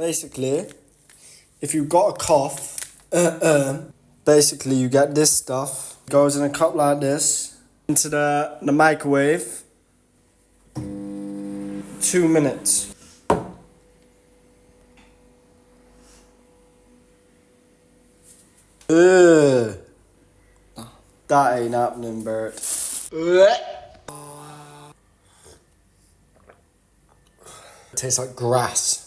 Basically, if you've got a cough, basically you get this stuff. It goes in a cup like this, into the microwave. 2 minutes. Ugh. That ain't happening, Bert. It tastes like grass.